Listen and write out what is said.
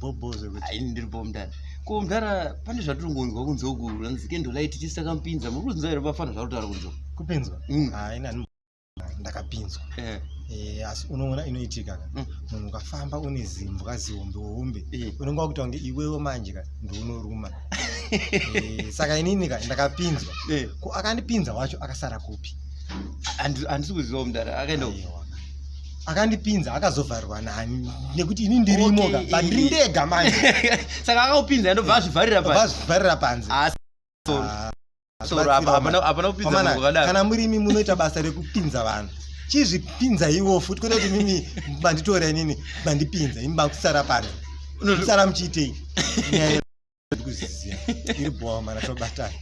bobozo kuti ai ndiri pomdara komdara pane zvatirungonzwa kunze uku ranzi Candlelight tisakampinza mukunzwa ere bafana zvakutaura kunze kupinzwa nani ndakapinzwa asi unoona inoitika munhu ukafamba une zimbwa ziombe unenge wakuti wange iwewe manje ndiunoruma saka inini ndakapinzwa akandipinza wacho akasara kupi handisi kuziva mudara akaenda akandipinza akazovharirwa nani nekuti ini ndirimo bandiri ndega manje saka akaupinza andobva azvivharira panze kana murimi munoita basa rekupinza vanhu chizvipinza iwo futi kwete kuti mimi banditora inini bandipinza imi bakusara panze musara muchiitei nyaya yekuziziya iri bhova mana tobatana